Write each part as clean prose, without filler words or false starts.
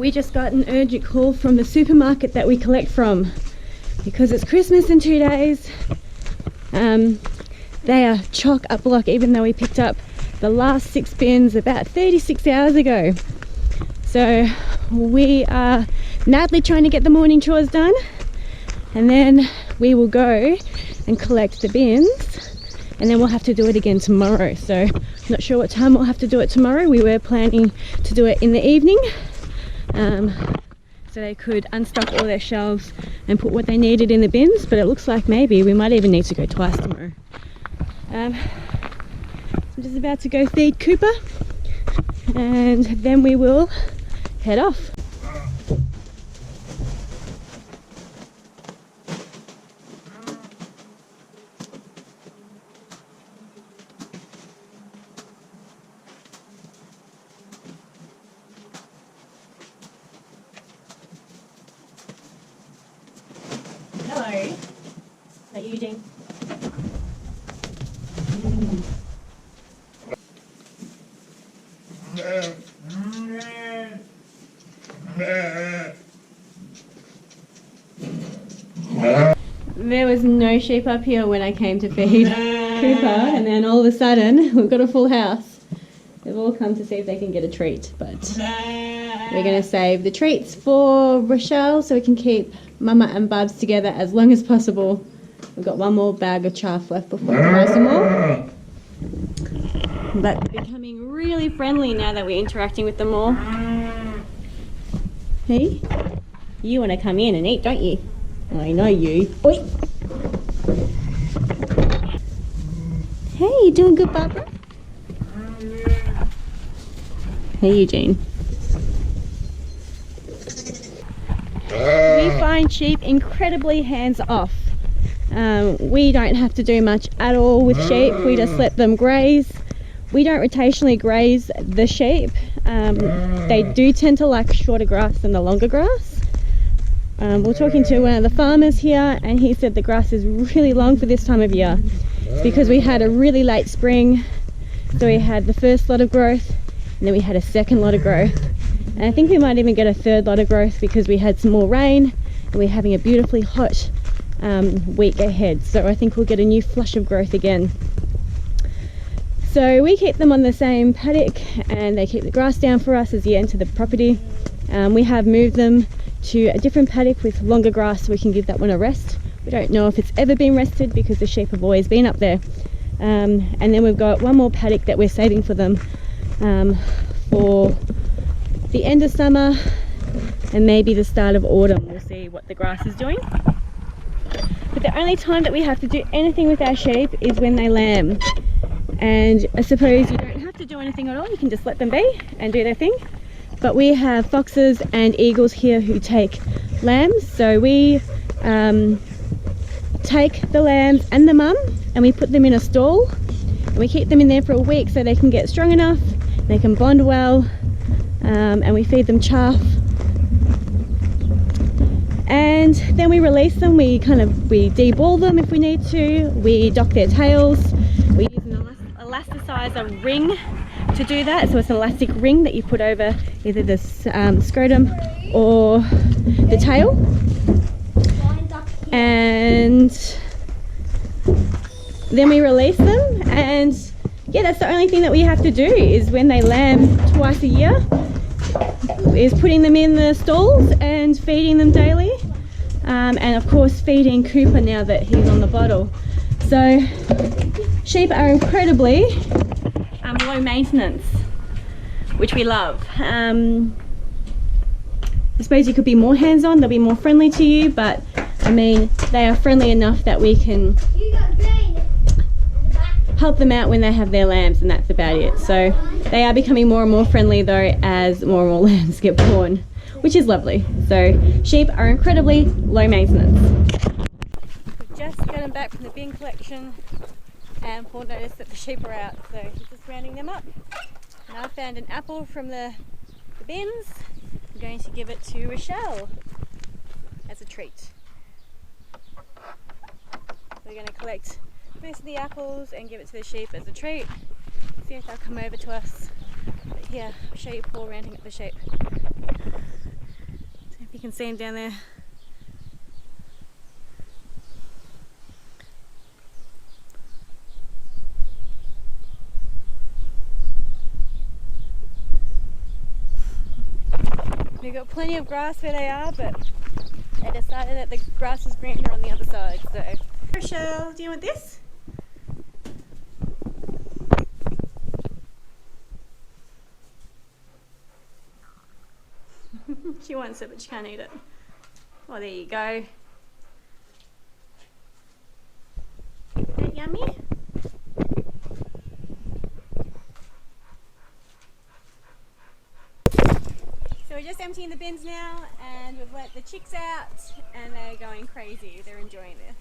we just got an urgent call from the supermarket that we collect from because it's Christmas in 2 days. They are chock a block, even though we picked up the last 6 bins about 36 hours ago. So we are madly trying to get the morning chores done, and then we will go and collect the bins, and then we'll have to do it again tomorrow. So not sure what time we'll have to do it tomorrow. We were planning to do it in the evening, so they could unstuff all their shelves and put what they needed in the bins, but it looks like maybe we might even need to go twice tomorrow. I'm just about to go feed Cooper, and then we will head off. Hello. Is that you, Jean? There was no sheep up here when I came to feed Cooper, and then all of a sudden we've got a full house. They've all come to see if they can get a treat, but we're going to save the treats for Rochelle so we can keep Mama and Bubs together as long as possible. We've got one more bag of chaff left before we buy some more. But they're becoming really friendly now that we're interacting with them all. Hey, you want to come in and eat, don't you? I know you. Oi. Hey, you doing good, Barbara? Hey, Eugene. We find sheep incredibly hands-off. We don't have to do much at all with sheep. We just let them graze. We don't rotationally graze the sheep. They do tend to like shorter grass than the longer grass. We're talking to one of the farmers here, and he said the grass is really long for this time of year. It's because we had a really late spring, so we had the first lot of growth, and then we had a second lot of growth. And I think we might even get a third lot of growth because we had some more rain, and we're having a beautifully hot week ahead. So I think we'll get a new flush of growth again. So we keep them on the same paddock, and they keep the grass down for us as you enter the property. We have moved them to a different paddock with longer grass so we can give that one a rest. We don't know if it's ever been rested because the sheep have always been up there. And then we've got one more paddock that we're saving for them for the end of summer and maybe the start of autumn. We'll see what the grass is doing. But the only time that we have to do anything with our sheep is when they lamb. And I suppose you don't have to do anything at all. You can just let them be and do their thing. But we have foxes and eagles here who take lambs. So we take the lambs and the mum and we put them in a stall. And we keep them in there for a week so they can get strong enough, they can bond well, and we feed them chaff. And then we release them. We de-ball them if we need to. We dock their tails. We use an elasticizer ring to do that. So it's an elastic ring that you put over either the scrotum or the tail. And then we release them, and yeah, that's the only thing that we have to do is when they lamb twice a year is putting them in the stalls and feeding them daily, and of course feeding Cooper now that he's on the bottle. So sheep are incredibly low maintenance, which we love. I suppose you could be more hands-on, they'll be more friendly to you, but I mean they are friendly enough that we can help them out when they have their lambs, and that's about it. So they are becoming more and more friendly though as more and more lambs get born, which is lovely. So sheep are incredibly low maintenance. We've just gotten back from the bin collection and Paul noticed that the sheep are out, so he's just rounding them up. And I found an apple from the bins. I'm going to give it to Rochelle as a treat. We're going to collect most of the apples and give it to the sheep as a treat. See if they'll come over to us. But here, I'll show you Paul rounding up the sheep. You can see him down there. We've got plenty of grass where they are, but they decided that the grass was greener on the other side, so. Rochelle, do you want this? She wants it, but she can't eat it. Oh, there you go. Isn't that yummy? So we're just emptying the bins now, and we've let the chicks out, and they're going crazy. They're enjoying this.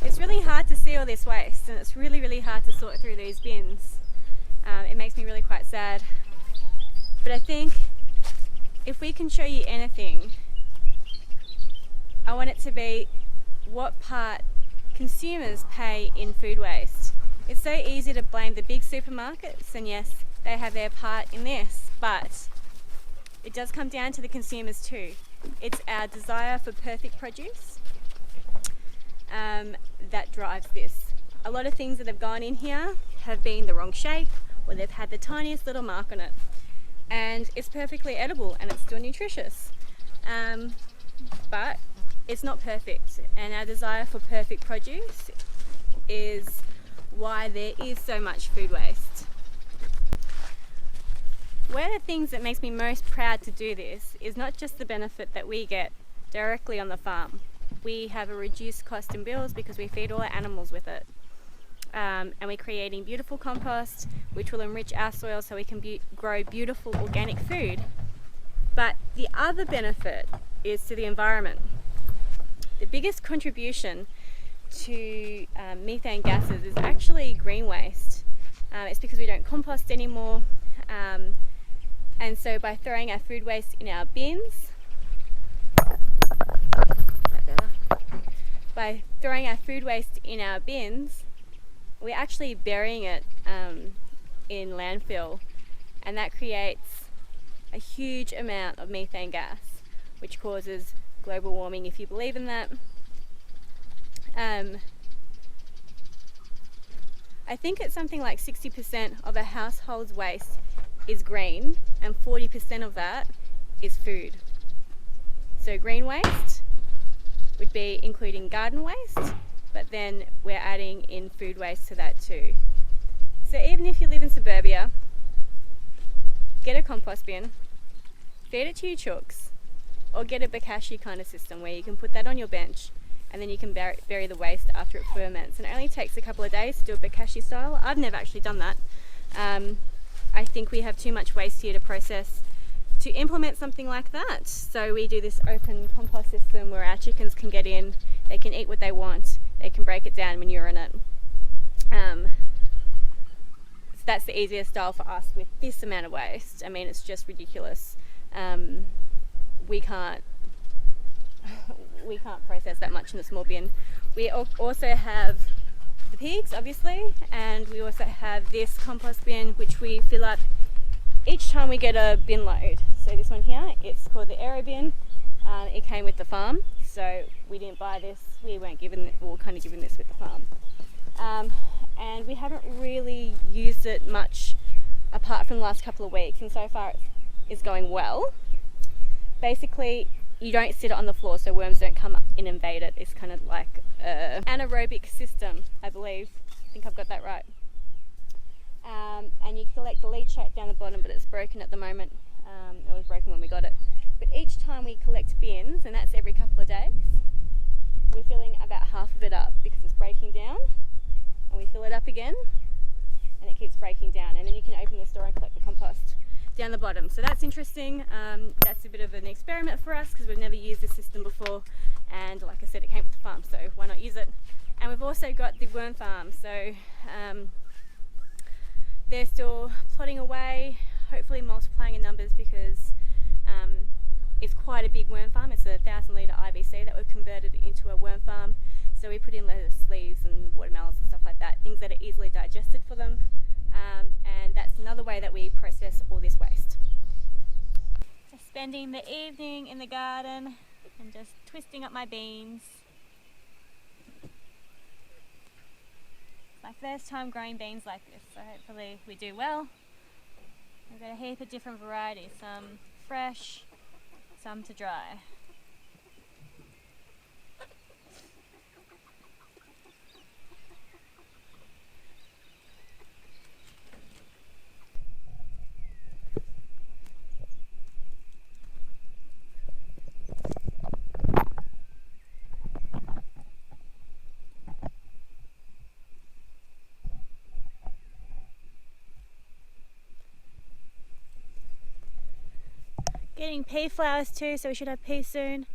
It's really hard to see all this waste, and it's really hard to sort through these bins. It makes me really quite sad. But I think if we can show you anything, I want it to be what part consumers pay in food waste. It's so easy to blame the big supermarkets, and yes, they have their part in this, but it does come down to the consumers too. It's our desire for perfect produce that drives this. A lot of things that have gone in here have been the wrong shape, or they've had the tiniest little mark on it, and it's perfectly edible and it's still nutritious, but it's not perfect, and our desire for perfect produce is why there is so much food waste. One of the things that makes me most proud to do this is not just the benefit that we get directly on the farm. We have a reduced cost in bills because we feed all our animals with it. And we're creating beautiful compost which will enrich our soil so we can grow beautiful organic food. But the other benefit is to the environment. The biggest contribution to methane gases is actually green waste. It's because we don't compost anymore, and so by throwing our food waste in our bins, we're actually burying it in landfill, and that creates a huge amount of methane gas, which causes global warming, if you believe in that. I think it's something like 60% of a household's waste is green, and 40% of that is food. So green waste would be including garden waste, but then we're adding in food waste to that too. So even if you live in suburbia, get a compost bin, feed it to your chooks, or get a becasue kind of system where you can put that on your bench, and then you can bury the waste after it ferments. And it only takes a couple of days to do a becasue style. I've never actually done that. I think we have too much waste here to process to implement something like that. So we do this open compost system where our chickens can get in, they can eat what they want, they can break it down, manure in it. So that's the easiest style for us with this amount of waste. I mean, it's just ridiculous. We can't process that much in a small bin. We also have the pigs, obviously, and we also have this compost bin which we fill up each time we get a bin load. So this one here, it's called the aero bin. It came with the farm, so we didn't buy this. We weren't given, we were kind of given this with the farm. And we haven't really used it much apart from the last couple of weeks, and so far it's going well. Basically, you don't sit it on the floor so worms don't come up and invade it. It's kind of like an anaerobic system, I believe. I think I've got that right. And you collect the leachate down the bottom, but it's broken at the moment. It was broken when we got it. But each time we collect bins, and that's every couple of days, we're filling about half of it up because it's breaking down, and we fill it up again, and it keeps breaking down, and then you can open this door and collect the compost. down the bottom. So that's interesting. That's a bit of an experiment for us because we've never used this system before, and like I said, it came with the farm, so why not use it? And we've also got the worm farm, so they're still plodding away, hopefully multiplying in numbers, because it's quite a big worm farm. It's a 1,000 litre IBC that we've converted into a worm farm. So we put in lettuce leaves and watermelons and stuff like that, things that are easily digested for them. And that's another way that we process all this waste. Spending the evening in the garden and just twisting up my beans. It's my first time growing beans like this, so hopefully we do well. We've got a heap of different varieties, some fresh, some to dry. Getting pea flowers too, so we should have peas soon.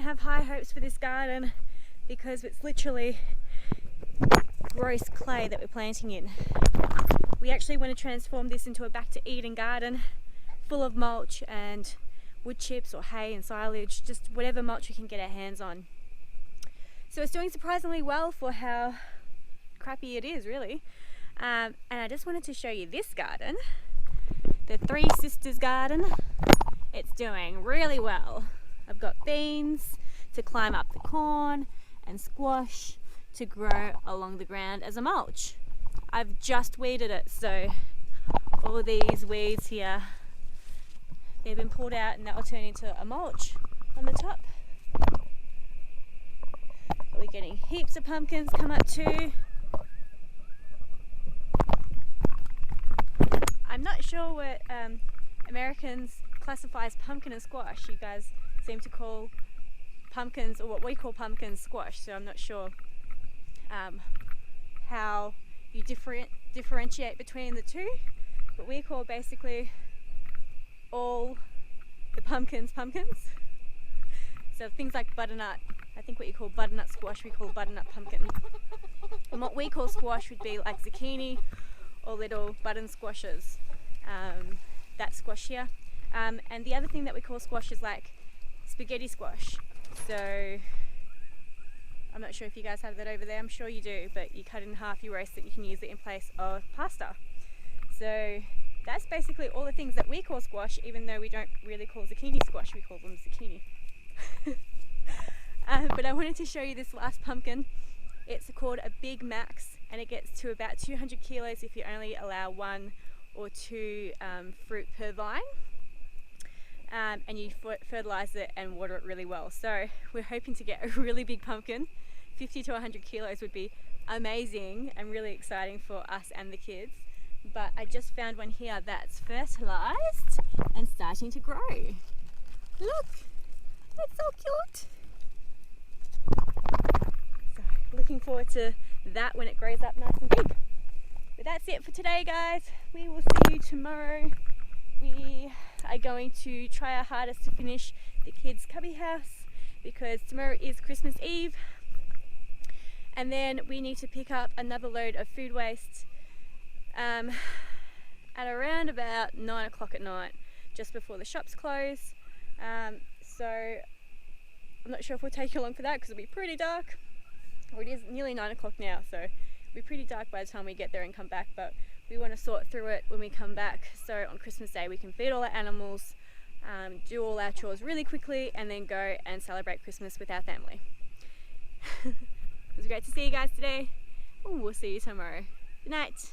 Have high hopes for this garden because it's literally gross clay that we're planting in. We actually want to transform this into a back to Eden garden full of mulch and wood chips or hay and silage, just whatever mulch we can get our hands on. So it's doing surprisingly well for how crappy it is, really. And I just wanted to show you this garden, the Three Sisters garden. It's doing really well. I've got beans to climb up the corn and squash to grow along the ground as a mulch. I've just weeded it, so all these weeds here, they've been pulled out and that will turn into a mulch on the top. We're getting heaps of pumpkins come up too. I'm not sure what Americans classify as pumpkin and squash. You guys seem to call pumpkins, or what we call pumpkins, squash, so I'm not sure how you differentiate between the two, but we call basically all the pumpkins pumpkins. So things like butternut, I think what you call butternut squash we call butternut pumpkin, and what we call squash would be like zucchini or little button squashes, that squash here. And the other thing that we call squash is like spaghetti squash. So I'm not sure if you guys have that over there. I'm sure you do, but you cut it in half, you roast it, you can use it in place of pasta. So that's basically all the things that we call squash, even though we don't really call zucchini squash, we call them zucchini. But I wanted to show you this last pumpkin. It's called a Big Max, and it gets to about 200 kilos if you only allow 1 or 2 fruit per vine. And you fertilize it and water it really well. So we're hoping to get a really big pumpkin. 50 to 100 kilos would be amazing and really exciting for us and the kids. But I just found one here that's fertilized and starting to grow. Look, it's so cute. So looking forward to that when it grows up nice and big. But that's it for today, guys. We will see you tomorrow. We are going to try our hardest to finish the kids' cubby house because tomorrow is Christmas Eve, and then we need to pick up another load of food waste at around about 9 o'clock at night, just before the shops close. So I'm not sure if we'll take you along for that because it'll be pretty dark. Well, it is nearly 9 o'clock now, so it'll be pretty dark by the time we get there and come back, but we want to sort through it when we come back, so on Christmas Day we can feed all our animals, do all our chores really quickly, and then go and celebrate Christmas with our family. It was great to see you guys today. We'll see you tomorrow. Good night.